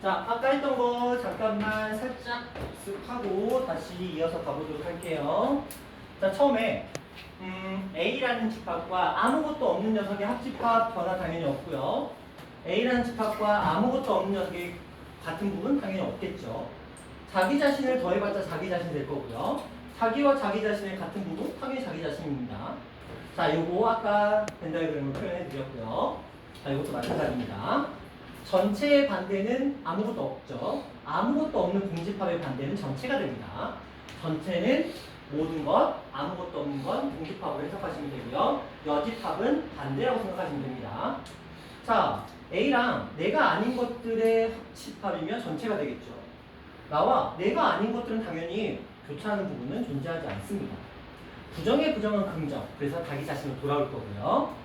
자, 아까 했던 거 잠깐만 살짝 복습하고 다시 이어서 가보도록 할게요. 자, 처음에 A라는 집합과 아무것도 없는 녀석의 합집합 변화 당연히 없고요. A라는 집합과 아무것도 없는 녀석의 같은 부분 당연히 없겠죠. 자기 자신을 더해봤자 자기 자신 될 거고요. 자기와 자기 자신의 같은 부분 당연히 자기 자신입니다. 자, 요거 아까 벤다이그램으로 표현해 드렸고요. 자, 이것도 마찬가지입니다. 전체의 반대는 아무것도 없죠. 아무것도 없는 공집합의 반대는 전체가 됩니다. 전체는 모든 것, 아무것도 없는 건 공집합으로 해석하시면 되고요. 여집합은 반대라고 생각하시면 됩니다. 자, A랑 내가 아닌 것들의 합집합이면 전체가 되겠죠. 나와 내가 아닌 것들은 당연히 교차하는 부분은 존재하지 않습니다. 부정의 부정은 긍정, 그래서 자기 자신으로 돌아올 거고요.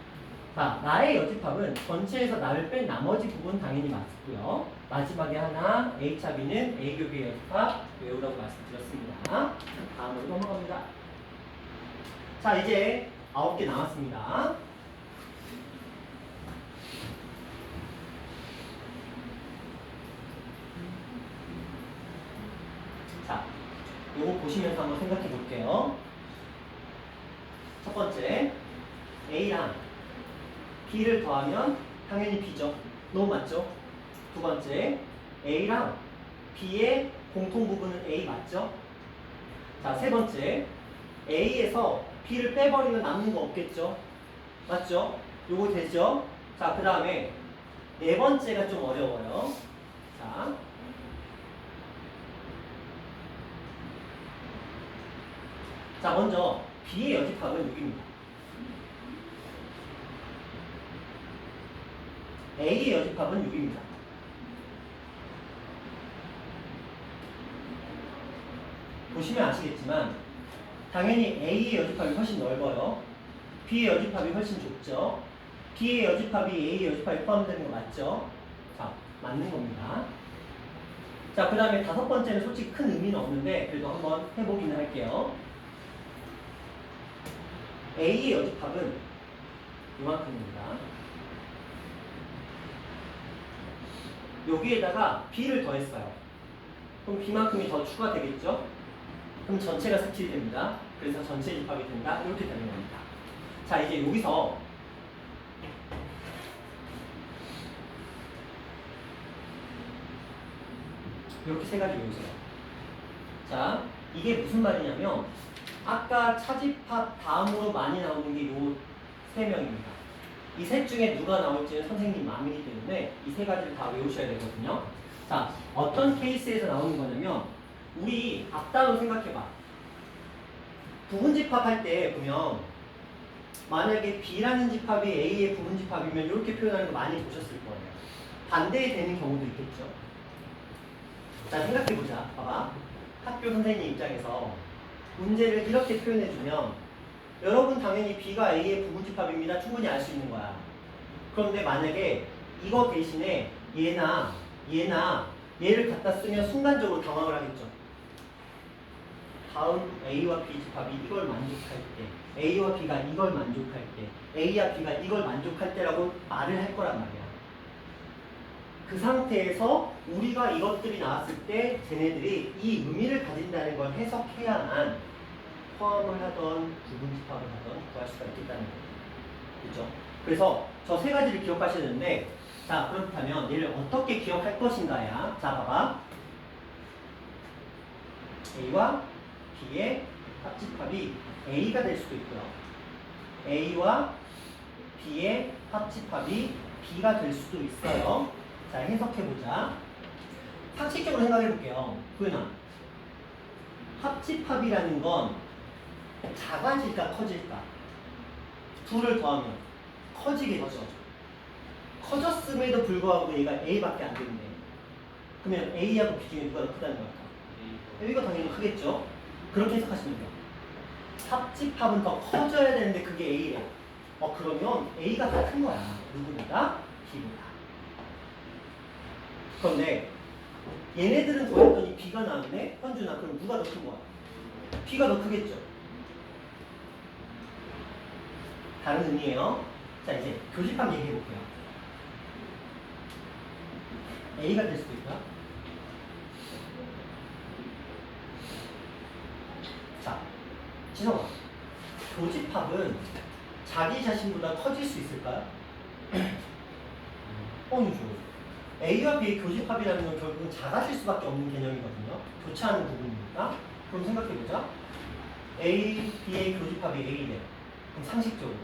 자, 나의 여집합은 전체에서 나를 뺀 나머지 부분 당연히 맞고요. 마지막에 하나, A차 B는 A 곱의 여집합 외우라고 말씀드렸습니다. 다음으로 넘어갑니다. 자, 이제 9개 남았습니다. 자, 요거 보시면서 한번 생각해 볼게요. 첫 번째, A랑 B를 더하면 당연히 B죠. 너무 맞죠? 두 번째, A랑 B의 공통 부분은 A 맞죠? 자, 세 번째, A에서 B를 빼버리면 남는 거 없겠죠? 맞죠? 요거 되죠? 자, 그 다음에 네 번째가 좀 어려워요. 자, 먼저 B의 여집합은 6입니다. A의 여집합은 6입니다. 보시면 아시겠지만 당연히 A의 여집합이 훨씬 넓어요. B의 여집합이 훨씬 좁죠. B의 여집합이 A의 여집합이 포함되는 거 맞죠? 자, 맞는 겁니다. 자, 그 다음에 다섯 번째는 솔직히 큰 의미는 없는데 그래도 한번 해보기는 할게요. A의 여집합은 이만큼입니다. 여기에다가 B를 더했어요. 그럼 B만큼이 더 추가되겠죠? 그럼 전체가 삭제이 됩니다. 그래서 전체 집합이 된다. 이렇게 되는 겁니다. 자, 이제 여기서 이렇게 세 가지 외우세요. 자, 이게 무슨 말이냐면 아까 차집합 다음으로 많이 나오는 게 요 세 명입니다. 이 셋 중에 누가 나올지는 선생님 마음이기 때문에 이 세 가지를 다 외우셔야 되거든요. 자, 어떤 케이스에서 나오는 거냐면 우리 앞단으로 생각해봐. 부분집합 할 때 보면 만약에 B라는 집합이 A의 부분집합이면 이렇게 표현하는 거 많이 보셨을 거예요. 반대되는 경우도 있겠죠. 자, 생각해보자. 봐봐. 학교 선생님 입장에서 문제를 이렇게 표현해주면 여러분 당연히 B가 A의 부분집합입니다. 충분히 알 수 있는 거야. 그런데 만약에 이거 대신에 얘나 얘를 갖다 쓰면 순간적으로 당황을 하겠죠. 다음 A와 B 집합이 이걸 만족할 때, A와 B가 이걸 만족할 때, A와 B가 이걸 만족할 때라고 말을 할 거란 말이야. 그 상태에서 우리가 이것들이 나왔을 때 쟤네들이 이 의미를 가진다는 걸 해석해야만 포함을 하던 부분집합을 하던 구할 수가 있겠다는 거예요. 그렇죠? 그래서 저 세 가지를 기억하셔야 되는데, 자, 그렇다면 얘를 어떻게 기억할 것인가야. 자, 봐봐. A와 B의 합집합이 A가 될 수도 있고요. A와 B의 합집합이 B가 될 수도 있어요. 자, 해석해보자. 상식적으로 생각해볼게요. 구현아, 합집합이라는 건 작아질까 커질까? 둘을 더하면 커지겠죠. 커졌음에도 불구하고 얘가 A밖에 안 되는데 그러면 A하고 B 중에 누가 더 크다는 걸까? A가 당연히 크겠죠. 그렇게 해석하시면 돼요. 합집합은 더 커져야 되는데 그게 A래. 그러면 A가 더 큰 거야. 누구보다? B보다. 그런데 얘네들은 더했더니 B가 나왔네? 현준아, 그럼 누가 더 큰 거야? B가 더 크겠죠. 다른 의미예요. 자, 이제 교집합 얘기해 볼게요. A가 될 수도 있고요. 자, 지성아, 교집합은 자기 자신보다 커질 수 있을까요? 아니죠. A와 B의 교집합이라는 건 결국은 작아질 수밖에 없는 개념이거든요. 교차하는 부분이니까. 그럼 생각해보자. A, B의 교집합이 A래. 그럼 상식적으로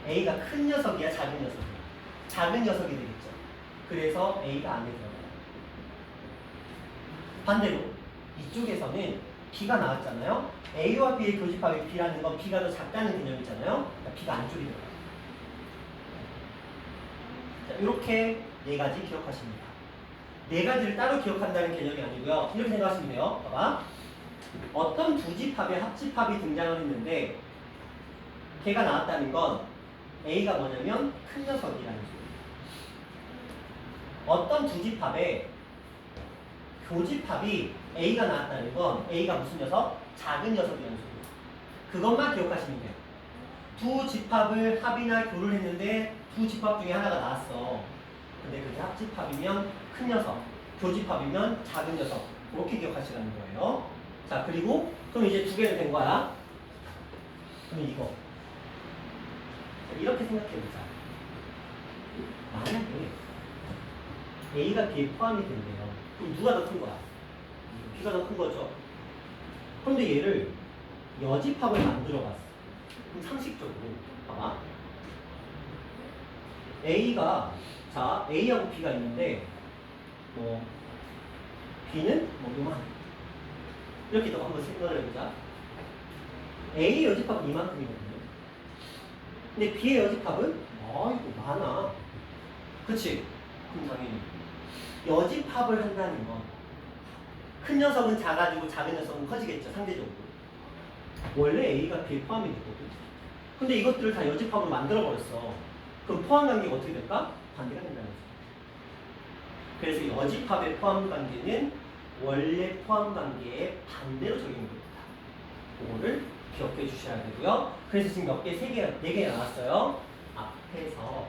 A가 큰 녀석이야, 작은 녀석이야? 작은 녀석이 되겠죠. 그래서 A가 안에 들어가요. 반대로 이쪽에서는 B가 나왔잖아요. A와 B의 교집합이 B라는 건 B가 더 작다는 개념이잖아요. 그러니까 B가 안쪽이 들어가요. 자, 이렇게 네 가지 기억하십니다. 네 가지를 따로 기억한다는 개념이 아니고요. 이렇게 생각하시면 돼요. 봐봐. 어떤 두 집합의 합집합이 등장을 했는데 걔가 나왔다는 건 A가 뭐냐면 큰 녀석이라는 소리예요. 어떤 두 집합의 교집합이 A가 나왔다는 건 A가 무슨 녀석? 작은 녀석이라는 소리예요. 그것만 기억하시면 돼요. 두 집합을 합이나 교를 했는데 두 집합 중에 하나가 나왔어. 근데 그게 합집합이면 큰 녀석, 교집합이면 작은 녀석. 그렇게 기억하시라는 거예요. 자, 그리고 그럼 이제 두 개는 된 거야. 그럼 이거 이렇게 생각해보자. 만약에 A가 B에 포함이 된대요. 그럼 누가 더 큰 거야? B가 더 큰 거죠. 그런데 얘를 여집합을 만들어봤어. 그럼 상식적으로 봐봐. A가 자 A하고 B가 있는데 뭐 B는 뭐 요만 이렇게 또 한번 생각을 해보자. A 여집합은 이만큼이거든요. 근데 B의 여집합은 아이고 많아. 그치? 그럼 당연히 여집합을 한다는 건 큰 녀석은 작아지고 작은 녀석은 커지겠죠, 상대적으로. 원래 A가 B에 포함이 되거든. 근데 이것들을 다 여집합으로 만들어버렸어. 그럼 포함 관계가 어떻게 될까? 반대가 된다는 거죠. 그래서 여집합의 포함 관계는 원래 포함 관계의 반대로 적용됩니다. 그거를 기억해 주셔야 되고요. 그래서 지금 몇 개? 3개, 4개 나왔어요. 앞에서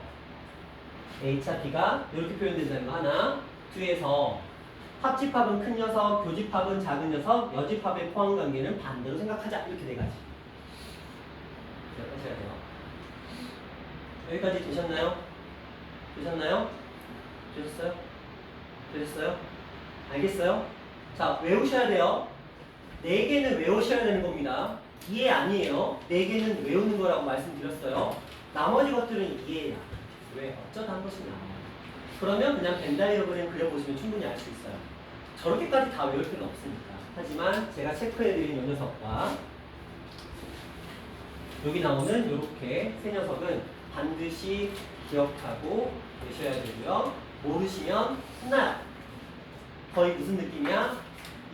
A차 B가 이렇게 표현된다는 거 하나. 뒤에서 합집합은 큰 녀석, 교집합은 작은 녀석, 여집합의 포함 관계는 반대로 생각하자. 이렇게 4가지. 기억하셔야 돼요. 여기까지 되셨나요? 되셨나요? 되셨어요? 되셨어요? 알겠어요? 자, 외우셔야 돼요. 4개는 외우셔야 되는 겁니다. 이해 아니에요. 4개는 외우는 거라고 말씀드렸어요. 나머지 것들은 이해야. 왜? 어쩌다 한 것이 나와요. 그러면 그냥 벤다이어그램 그려보시면 충분히 알 수 있어요. 저렇게까지 다 외울 필요는 없으니까. 하지만 제가 체크해드린 요 녀석과 여기 나오는 이렇게 세 녀석은 반드시 기억하고 계셔야 되고요. 모르시면 혼나요. 거의 무슨 느낌이야?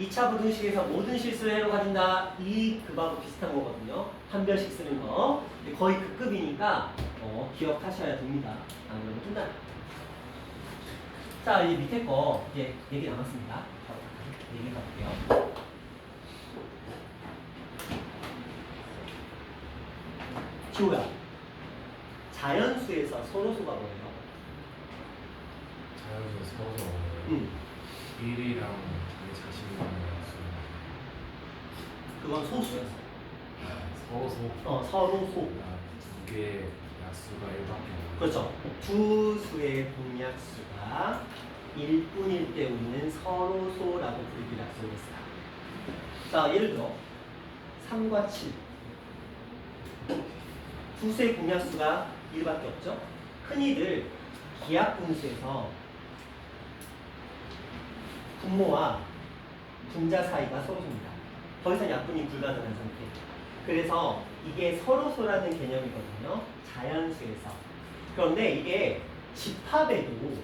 2차 부등식에서 모든 실수를 해로 가진다. 이 그거하고 비슷한 거거든요. 한 별씩 쓰는 거. 거의 그 급이니까 기억하셔야 됩니다. 안 그러면 혼나요. 자, 이 밑에 거 이제 4개 남았습니다. 4개 가볼게요. 지호야, 자연수에서 서로수가 뭐예요? 자연수 서로 1이랑 내 자신이랑 수. 그건 소수였어. 서로 서로소. 두 개의 약수가 1밖에 없는. 그렇죠. 두 수의 공약수가 1뿐일 때 우리는 서로소라고 부르기로 약속했어요. 자, 예를 들어 3과 7. 두 수의 공약수가 1밖에 없죠. 흔히들 기하분수에서 분모와 분자 사이가 서로소입니다. 더 이상 약분이 불가능한 상태. 그래서 이게 서로소라는 개념이거든요. 자연수에서. 그런데 이게 집합에도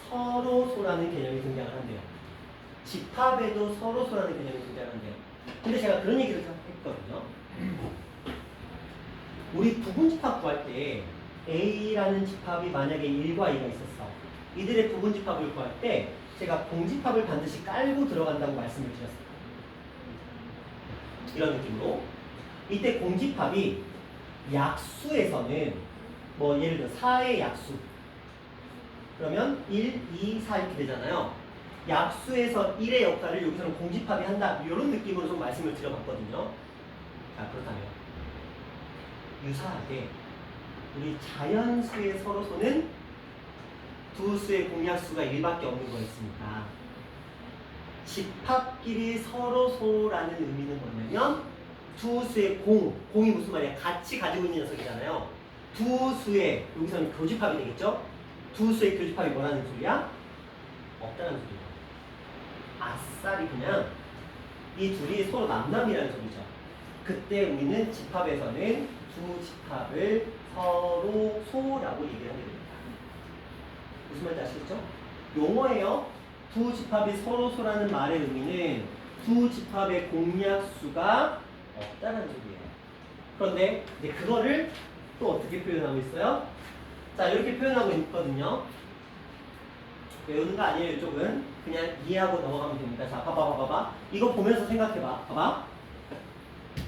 서로소라는 개념이 등장을 한대요. 집합에도 서로소라는 개념이 등장을 한대요. 근데 제가 그런 얘기를 했거든요. 우리 부분집합 구할 때 A라는 집합이 만약에 1과 2가 있었어. 이들의 부분집합을 구할 때 제가 공집합을 반드시 깔고 들어간다고 말씀을 드렸어요. 이런 느낌으로 이때 공집합이 약수에서는 뭐 예를 들어 4의 약수 그러면 1, 2, 4 이렇게 되잖아요. 약수에서 1의 역할을 여기서는 공집합이 한다. 이런 느낌으로 좀 말씀을 드려봤거든요. 자, 그렇다면 유사하게 우리 자연수의 서로소는 두 수의 공약수가 1밖에 없는 거였으니까 집합끼리 서로소라는 의미는 뭐냐면 두 수의 공이 무슨 말이야? 같이 가지고 있는 녀석이잖아요. 두 수의, 여기서는 교집합이 되겠죠? 두 수의 교집합이 뭐라는 소리야? 없다는 소리야. 아싸리 그냥 이 둘이 서로 남남이라는 소리죠. 그때 우리는 집합에서는 두 집합을 서로 소라고 얘기를 하게 됩니다. 무슨 말인지 아시겠죠? 용어예요. 두 집합이 서로 소라는 말의 의미는 두 집합의 공약수가 없다는 소리예요. 그런데 이제 그거를 또 어떻게 표현하고 있어요? 자, 이렇게 표현하고 있거든요. 외우는 거 아니에요, 이쪽은. 그냥 이해하고 넘어가면 됩니다. 자, 봐봐. 이거 보면서 생각해봐. 봐봐.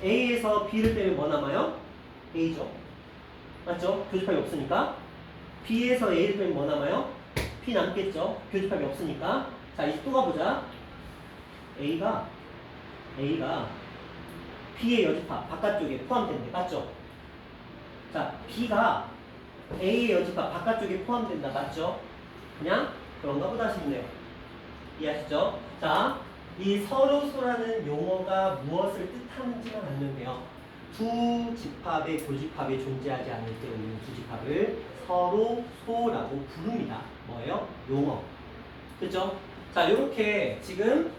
A에서 B를 빼면 뭐 남아요? A죠. 맞죠? 교집합이 없으니까. B에서 A를 빼면 뭐 남아요? P 남겠죠? 교집합이 없으니까. 자, 이제 또 가보자. A가 B의 여집합 바깥쪽에 포함된대. 맞죠? 자, B가 A의 여집합 바깥쪽에 포함된다. 맞죠? 그냥 그런가 보다 싶네요. 이해하시죠? 자, 이 서로소라는 용어가 무엇을 뜻하는지만 알면 돼요. 두 집합의 교집합이 존재하지 않을 때 우리는 두 집합을 서로소라고 부릅니다. 뭐예요? 용어. 그죠? 자, 이렇게 지금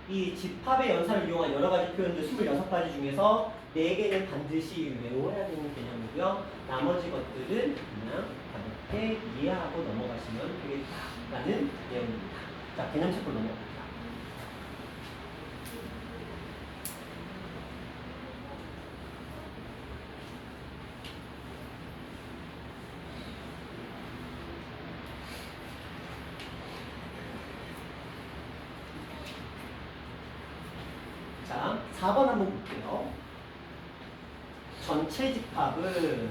이 집합의 연산을 이용한 여러 가지 표현들 26가지 중에서 4개는 반드시 외워야 되는 개념이고요. 나머지 것들은 그냥 가볍게 이해하고 넘어가시면 되겠다라는 내용입니다. 자, 개념 체크로 넘어갑니다. 자, 4번 한번 볼게요. 전체 집합은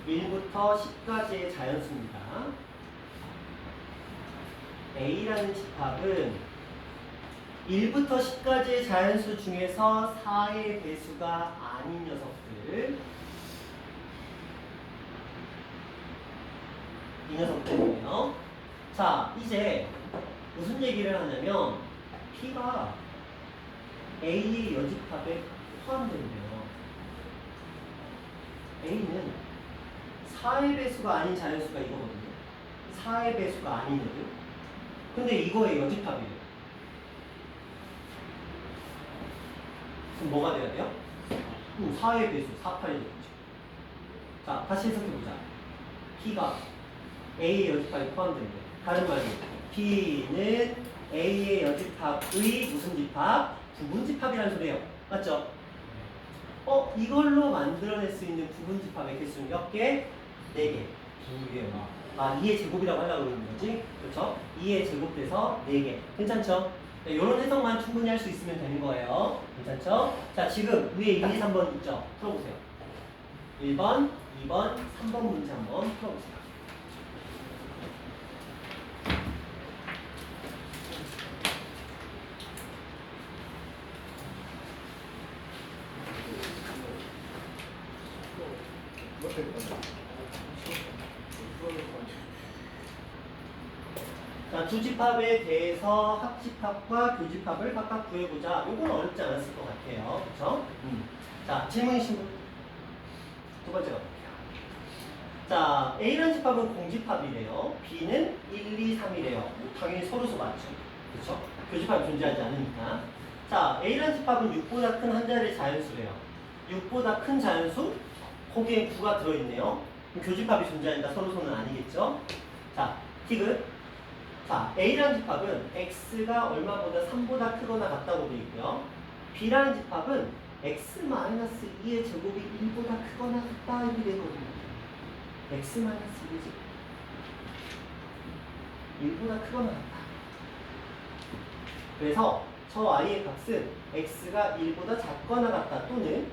1부터 10까지의 자연수입니다. A라는 집합은 1부터 10까지의 자연수 중에서 4의 배수가 아닌 녀석들, 이 녀석들이에요. 자, 이제 무슨 얘기를 하냐면 P가 A의 여집합에 포함된대요. A는 4의 배수가 아닌 자연수가 이거거든요. 4의 배수가 아닌 애들. 근데 이거의 여집합이에요. 그럼 뭐가 돼야 돼요? 4의 배수, 4, 8이 되겠죠. 자, 다시 해석해보자. P가 A의 여집합에 포함된대. 다른 말로 P는 A의 여집합의 무슨 집합? 부분집합이라는 소리예요. 맞죠? 이걸로 만들어낼 수 있는 부분집합의 개수는 몇 개? 4개. 2개요. 2의 제곱이라고 하려고 그러는 거지? 그렇죠? 2의 제곱돼서 4개. 괜찮죠? 네, 이런 해석만 충분히 할 수 있으면 되는 거예요. 괜찮죠? 자, 지금 위에 1, 2, 3번 있죠? 풀어보세요. 1번, 2번, 3번 문제 한번 풀어보세요. 자, 두 집합에 대해서 합집합과 교집합을 각각 구해보자. 이건 어렵지 않았을 것 같아요. 그쵸? 자, 질문이신 분? 두 번째 가볼게요. 자, A라는 집합은 공집합이래요. B는 1, 2, 3이래요. 당연히 서로서 맞죠. 그쵸? 교집합이 존재하지 않으니까. 자, A라는 집합은 6보다 큰 한 자리의 자연수래요. 6보다 큰 자연수? 거기에 9가 들어있네요. 교집합이 존재한다. 서로서는 아니겠죠? 자, 티귿. 자, A라는 집합은 X가 얼마보다 3보다 크거나 같다고 되어 있고요. B라는 집합은 X-2의 제곱이 1보다 크거나 같다 이렇게 되거든요. X-1의 제곱 1보다 크거나 같다. 그래서 저 I의 값은 X가 1보다 작거나 같다 또는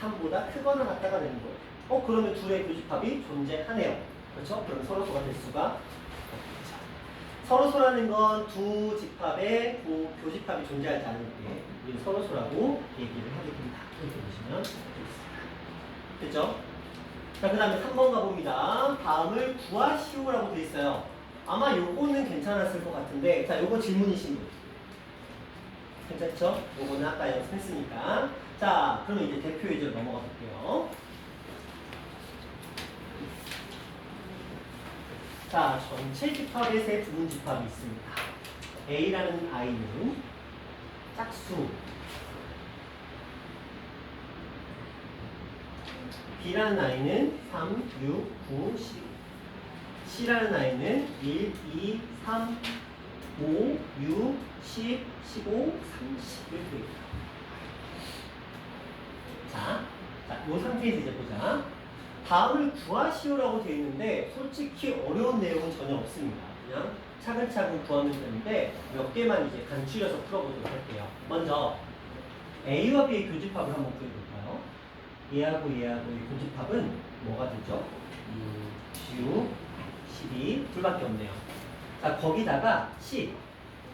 3보다 크거나 같다가 되는 거예요. 그러면 둘의 교집합이 존재하네요. 그렇죠? 그럼 서로서가 될 수가 서로소라는 건 두 집합의 교집합이 존재하지 않을 때 우리는 서로소라고 얘기를 하게 됩니다. 이렇게 보시면 되겠습니다. 됐죠? 자, 그 다음에 3번 가봅니다. 다음을 구하시오라고 돼 있어요. 아마 요거는 괜찮았을 것 같은데, 자, 요거 질문이신 분. 괜찮죠? 요거는 아까 연습했으니까. 자, 그러면 이제 대표 예제로 넘어가 볼게요. 자, 전체 집합의 세 부분 집합이 있습니다. A라는 아이는 짝수, B라는 아이는 3, 6, 9, 10, C라는 아이는 1, 2, 3, 5, 6, 10, 15, 30 이렇게 됩니다. 자, 이 상태에서 이제 보자. 다음을 구하시오라고 되어 있는데 솔직히 어려운 내용은 전혀 없습니다. 그냥 차근차근 구하면 되는데 몇 개만 이제 간추려서 풀어보도록 할게요. 먼저 A와 B의 교집합을 한번 구해볼까요? 얘하고 얘하고의 교집합은 뭐가 되죠? 6, 12 둘밖에 없네요. 자, 거기다가 10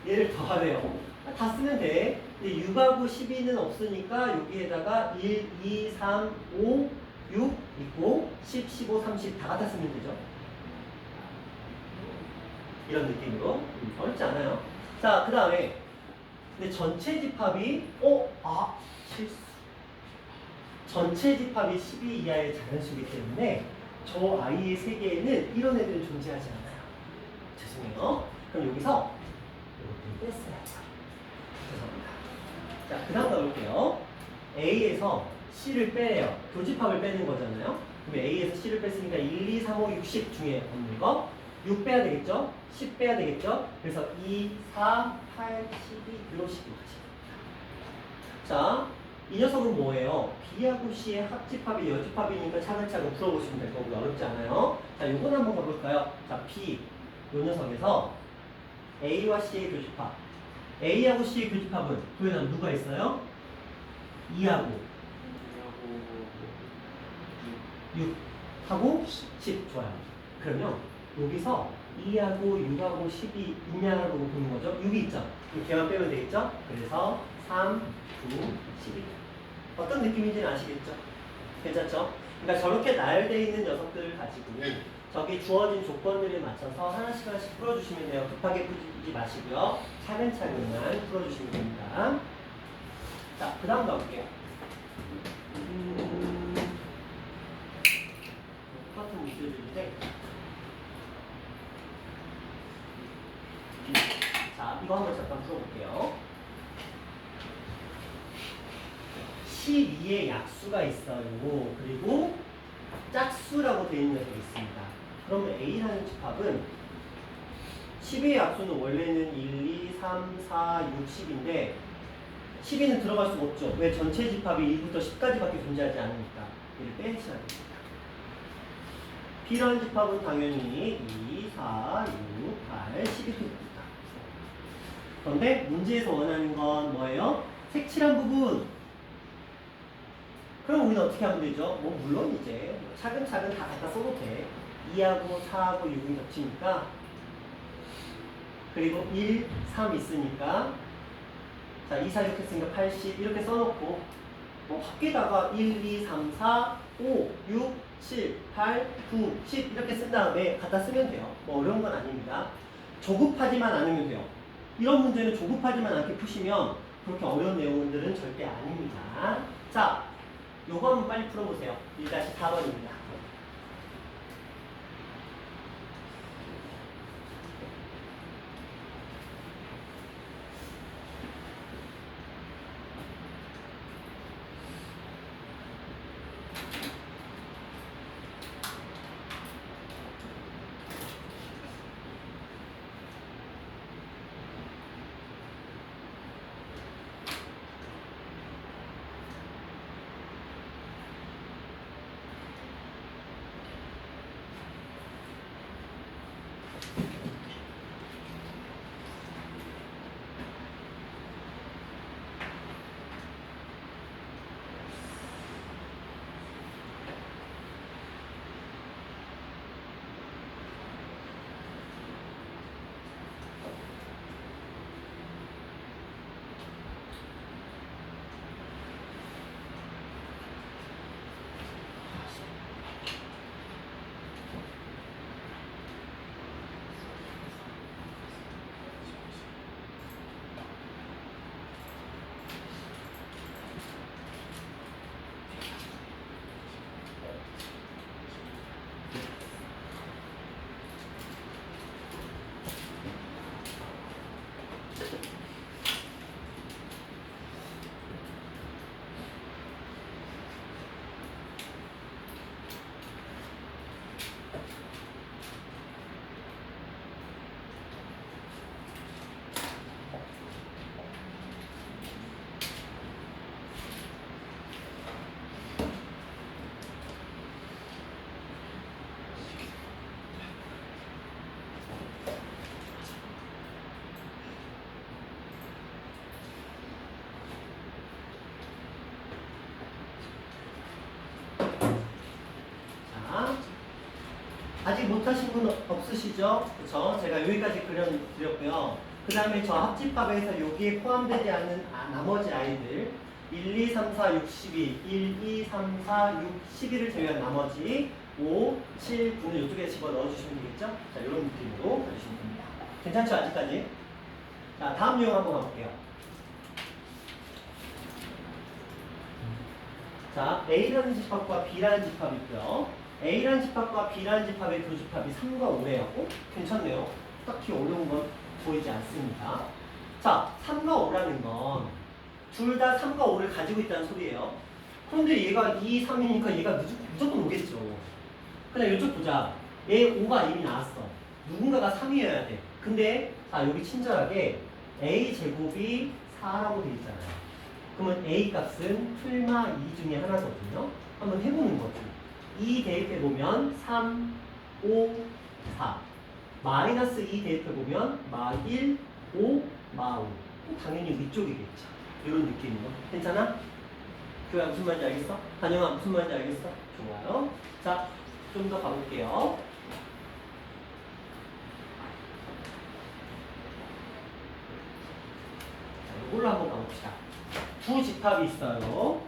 얘를 더하래요. 다 쓰면 돼. 근데 6하고 12는 없으니까 여기에다가 1, 2, 3, 5, 6 있고 10, 15, 30 다 갖다 쓰면 되죠. 이런 느낌으로 어렵지 않아요. 자, 그 다음에 근데 전체 집합이 실수. 전체 집합이 12 이하의 자연수이기 때문에 저 아이의 세계에는 이런 애들은 존재하지 않아요. 죄송해요. 그럼 여기서 이것도 뺐어야죠. 죄송합니다. 자, 그 다음 가볼게요. A에서 C를 빼요. 교집합을 빼는 거잖아요. 그럼 A에서 C를 뺐으니까 1, 2, 3, 5, 6, 10 중에 없는 거 6 빼야 되겠죠? 10 빼야 되겠죠? 그래서 2, 4, 8, 12, 이런 식으로 가시면 됩니다. 자, 이 녀석은 뭐예요? B하고 C의 합집합이 여집합이니까 차근차근 풀어보시면 될 거고요. 어렵지 않아요. 자, 요건 한번 가볼까요? 자, B 요 녀석에서 A와 C의 교집합. A하고 C의 교집합은 도에는 누가 있어요? 2하고 6하고 10 좋아요. 그러면 여기서 2하고 6하고 10이 있냐라고 보는 거죠. 6이 있죠. 걔만 빼면 되겠죠. 그래서 3, 9, 12. 어떤 느낌인지는 아시겠죠? 괜찮죠? 그러니까 저렇게 나열되어 있는 녀석들을 가지고 저기 주어진 조건들에 맞춰서 하나씩 하나씩 풀어주시면 돼요. 급하게 풀지 마시고요. 차근차근만 풀어주시면 됩니다. 자, 그 다음 가볼게요. 똑같은 문제들인데 자, 이거 한번 잠깐 풀어볼게요. 12의 약수가 있어요. 그리고 짝수라고 되어 있는 녀석이 있습니다. 그러면 A라는 집합은 10의 약수는 원래는 1, 2, 3, 4, 6, 10인데 12는 들어갈 수가 없죠. 왜? 전체 집합이 1부터 10까지밖에 존재하지 않으니까 얘를 빼셔야 됩니다. B라는 집합은 당연히 2, 4, 6, 8, 10이 됩니다. 그런데 문제에서 원하는 건 뭐예요? 색칠한 부분. 그럼 우리는 어떻게 하면 되죠? 뭐 물론 이제 차근차근 다 갖다 써도 돼. 2하고 4하고 6은 겹치니까 그리고 1, 3 있으니까 자, 2, 4, 6 했으니까 80 이렇게 써놓고 밖에다가 1, 2, 3, 4, 5, 6, 7, 8, 9, 10 이렇게 쓴 다음에 갖다 쓰면 돼요. 뭐 어려운 건 아닙니다. 조급하지만 않으면 돼요. 이런 문제는 조급하지만 않게 푸시면 그렇게 어려운 내용들은 절대 아닙니다. 자, 요거 한번 빨리 풀어보세요. 1-4번입니다. 아직 못하신 분 없으시죠? 그쵸? 제가 여기까지 그려드렸고요. 그 다음에 저 합집합에서 여기에 포함되지 않는 나머지 아이들 1, 2, 3, 4, 6, 12 1, 2, 3, 4, 6, 12를 제외한 나머지 5, 7, 9는 이쪽에 집어 넣어주시면 되겠죠? 자, 이런 느낌으로 그려주시면 됩니다. 괜찮죠? 아직까지? 자, 다음 유형 한번 가볼게요. 자, A라는 집합과 B라는 집합이 있고요. A라는 집합과 B라는 집합의 교집합이 3과 5래요. 괜찮네요. 딱히 어려운 건 보이지 않습니다. 자, 3과 5라는 건 둘 다 3과 5를 가지고 있다는 소리예요. 그런데 얘가 2, 3이니까 얘가 무조건 오겠죠. 그냥 이쪽 보자. 얘 5가 이미 나왔어. 누군가가 3이어야 돼. 근데 자, 여기 친절하게 A제곱이 4라고 돼 있잖아요. 그러면 A 값은 풀마 2 중에 하나거든요. 한번 해보는 거지. 2 대입해보면 3, 5, 4. 마이너스 2 대입해보면 마 1, 5, 마 5. 당연히 위쪽이겠죠. 이런 느낌으로. 괜찮아? 교야 무슨 말인지 알겠어? 단영아 무슨 말인지 알겠어? 좋아요. 자, 좀 더 가볼게요. 자, 이걸로 한번 가봅시다. 두 집합이 있어요.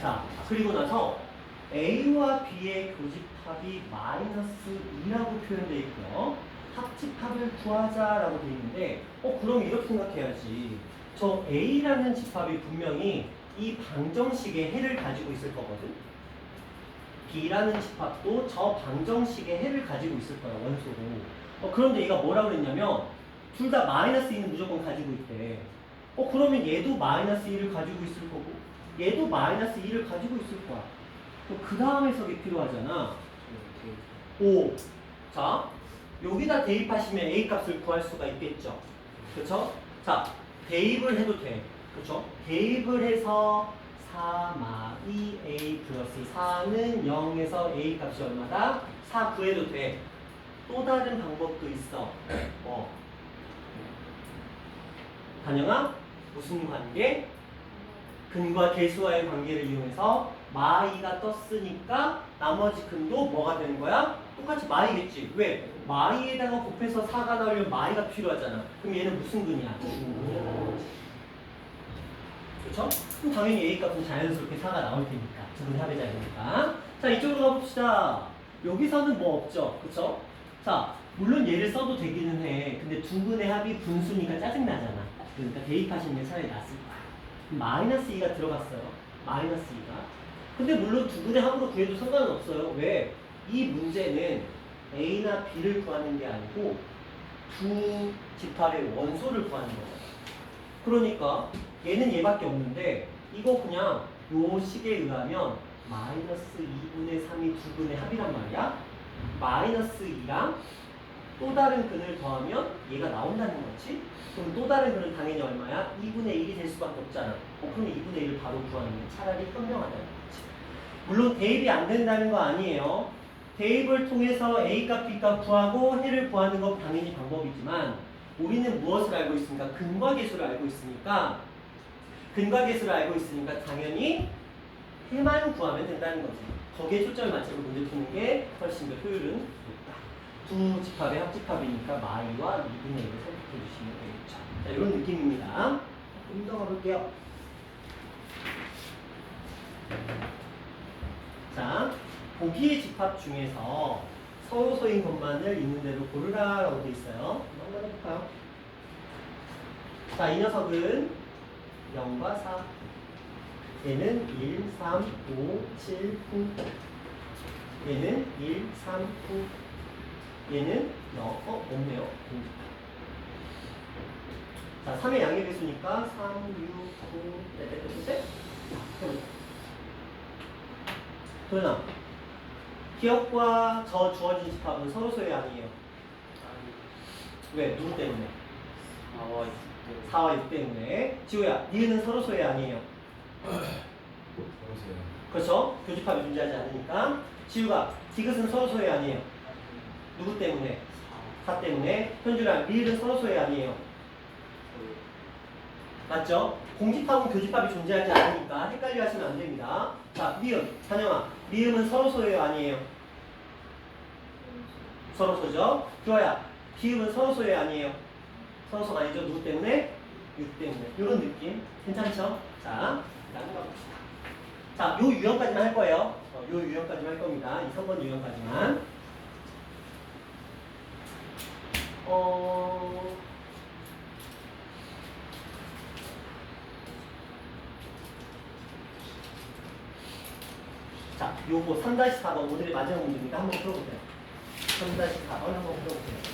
자, 그리고 나서 A와 B의 교집합이 마이너스 2라고 표현되어 있고요. 합집합을 구하자라고 되어 있는데, 그럼 이렇게 생각해야지. 저 A라는 집합이 분명히 이 방정식의 해를 가지고 있을 거거든. B라는 집합도 저 방정식의 해를 가지고 있을 거야, 원소로. 그런데 얘가 뭐라고 그랬냐면, 둘 다 마이너스 2는 무조건 가지고 있대. 그러면 얘도 마이너스 2를 가지고 있을 거고, 얘도 마이너스 2를 가지고 있을 거야. 그 다음 해석이 필요하잖아. 오. 자, 여기다 대입하시면 A 값을 구할 수가 있겠죠. 그쵸? 자, 대입을 해도 돼. 그쵸? 대입을 해서 4 2A 플러스 4는 0에서 A 값이 얼마다? 4 구해도 돼. 또 다른 방법도 있어. 단영아, 무슨 관계? 근과 계수와의 관계를 이용해서 마이가 떴으니까 나머지 근도 뭐가 되는 거야? 똑같이 마이겠지. 왜? 마이에다가 곱해서 4가 나오려면 마이가 필요하잖아. 그럼 얘는 무슨 근이야? 그렇죠? 그럼 당연히 A 값은 자연스럽게 4가 나올 테니까. 두분 합의자니까. 자, 이쪽으로 가봅시다. 여기서는 뭐 없죠? 그렇죠? 자, 물론 얘를 써도 되기는 해. 근데 두 근의 합이 분수니까 짜증나잖아. 그러니까 대입하시는 게 차라리 낫을 거야. 마이너스 2가 들어갔어요. 마이너스 2가. 근데 물론 두 분의 합으로 구해도 상관은 없어요. 왜? 이 문제는 A나 B를 구하는 게 아니고 두 집합의 원소를 구하는 거잖아. 그러니까 얘는 얘밖에 없는데 이거 그냥 요 식에 의하면 마이너스 2분의 3이 두 분의 합이란 말이야. 마이너스 2랑 또 다른 근을 더하면 얘가 나온다는 거지. 그럼 또 다른 근은 당연히 얼마야? 2분의 1이 될 수밖에 없잖아. 그러면 2분의 1을 바로 구하는 게 차라리 현명하다는 거지. 물론 대입이 안 된다는 거 아니에요. 대입을 통해서 A값, B값 구하고 해를 구하는 건 당연히 방법이지만 우리는 무엇을 알고 있습니까? 근과 계수를 알고 있으니까 당연히 해만 구하면 된다는 거지. 거기에 초점을 맞춰서 문제 푸는 게 훨씬 더 효율은 높다. 두 집합의 합집합이니까 마이와 2분의 1을 선택해 주시면 되겠죠. 자, 이런 느낌입니다. 좀 더 가볼게요. 자, 보기의 집합 중에서 서로소인 것만을 있는 대로 고르라라고 되어 있어요. 한번 해볼까요? 자, 이 녀석은 0과 4. 얘는 1, 3, 5, 7, 9. 얘는 1, 3, 9. 얘는 없네요. 자, 3의 양의 배수니까 3, 6, 9, 떼떼떼떼. 도현아, 기억과 저 주어진 집합은 서로 소유 아니에요. 왜? 누구 때문에? 4와 6 때문에. 지호야, 니은은 서로 소유 아니에요. 그렇죠? 교집합이 존재하지 않으니까. 지우가 디귿은 서로 소유 아니에요. 누구 때문에? 4 때문에. 현주랑 리을은 서로 소유 아니에요. 맞죠? 공집합은 교집합이 존재하지 않으니까 헷갈려 하시면 안 됩니다. 자, 미음. 찬영아. 미음은 서로소예요? 아니에요? 서로소죠? 규아야. 비음은 서로소예요? 아니에요? 서로소가 아니죠? 누구 때문에? 6 때문에. 이런 느낌. 괜찮죠? 자, 다음 가봅시다. 자, 요 유형까지만 할 거예요. 요 유형까지만 할 겁니다. 이 3번 유형까지만. 자, 요거 3-4번 오늘의 마지막 문제입니다. 한번 풀어보세요. 3-4번 한번 풀어보세요.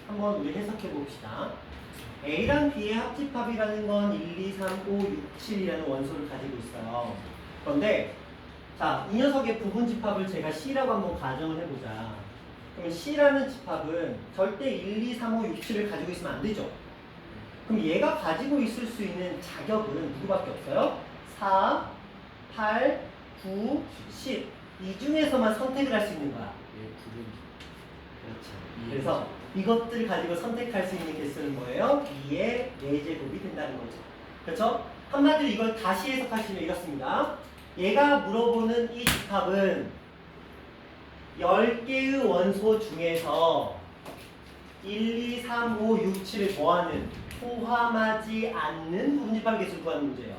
한번 우리 해석해 봅시다. A랑 B의 합집합이라는 건 1, 2, 3, 5, 6, 7이라는 원소를 가지고 있어요. 그런데 자, 이 녀석의 부분집합을 제가 C라고 한번 가정을 해보자. 그러면 C라는 집합은 절대 1, 2, 3, 5, 6, 7을 가지고 있으면 안 되죠. 그럼 얘가 가지고 있을 수 있는 자격은 누구밖에 없어요? 4, 8, 9, 10. 이 중에서만 선택을 할 수 있는 거야. 그렇죠. 그래서 이것들 가지고 선택할 수 있는 개수는 뭐예요? 2의 4제곱이 된다는 거죠. 그렇죠? 한마디로 이걸 다시 해석하시면 이렇습니다. 얘가 물어보는 이 집합은 10개의 원소 중에서 1, 2, 3, 5, 6, 7을 더하는 포함하지 않는 부분집합의 개수를 구하는 문제예요.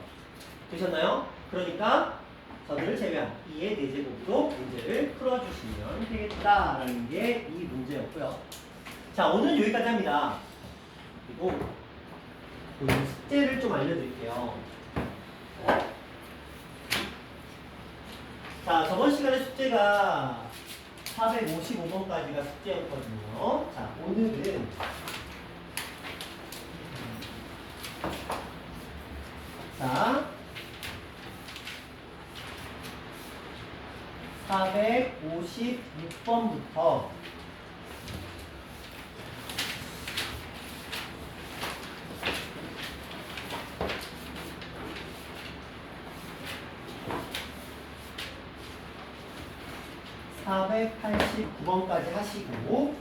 되셨나요? 그러니까 저들을 제외한 2의 4제곱으로 문제를 풀어주시면 되겠다라는 게 이 문제였고요. 자, 오늘은 여기까지 합니다. 그리고 오늘 숙제를 좀 알려드릴게요. 자, 저번 시간에 숙제가 455번까지가 숙제였거든요. 자, 오늘은 자 456번부터 489번까지 하시고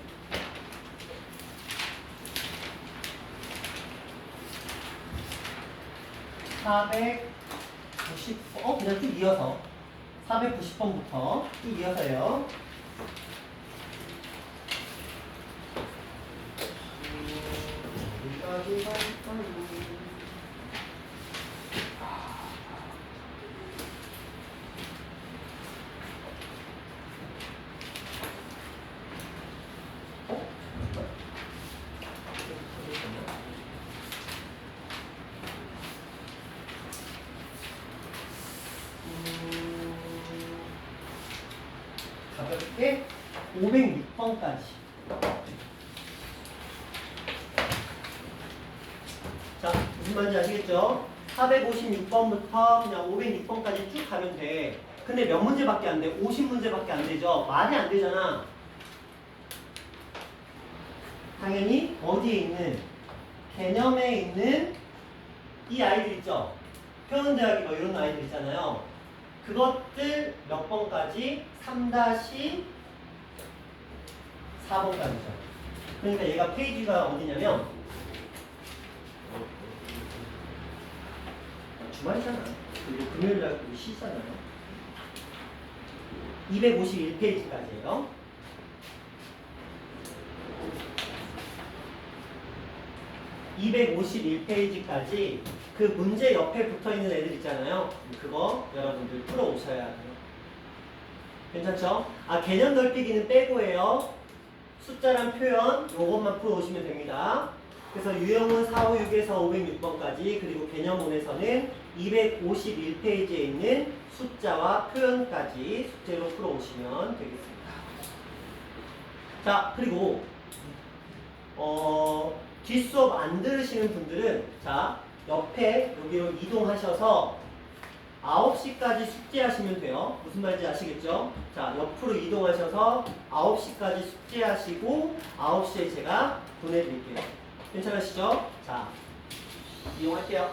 그냥 쭉 이어서 490번부터 쭉 이어서요. 어디까지 갈까요? 게 506번까지. 자, 무슨 말인지 아시겠죠? 456번부터 그냥 506번까지 쭉 가면 돼. 근데 몇 문제밖에 안 돼? 50문제밖에 안 되죠? 말이 안 되잖아. 당연히 어디에 있는, 개념에 있는 이 아이들 있죠? 표현대학이 뭐 이런 아이들 있잖아요. 그것들 몇 번까지? 3-4번까지죠. 그러니까 얘가 페이지가 어디냐면 주말이잖아. 그리고 금요일날 쉬잖아요. 251페이지까지예요. (251페이지까지) 그 문제 옆에 붙어있는 애들 있잖아요. 그거 여러분들 풀어오셔야 돼요. 괜찮죠? 아, 개념 넓히기는 빼고예요. 숫자란 표현 요것만 풀어오시면 됩니다. 그래서 유형은 4, 5, 6에서 506번까지, 그리고 개념원에서는 251페이지에 있는 숫자와 표현까지 숙제로 풀어오시면 되겠습니다. 자, 그리고 뒷수업 안 들으시는 분들은 자, 옆에 여기로 이동하셔서 9시까지 숙제하시면 돼요. 무슨 말인지 아시겠죠? 자, 옆으로 이동하셔서 9시까지 숙제하시고 9시에 제가 보내드릴게요. 괜찮으시죠? 자, 이용할게요.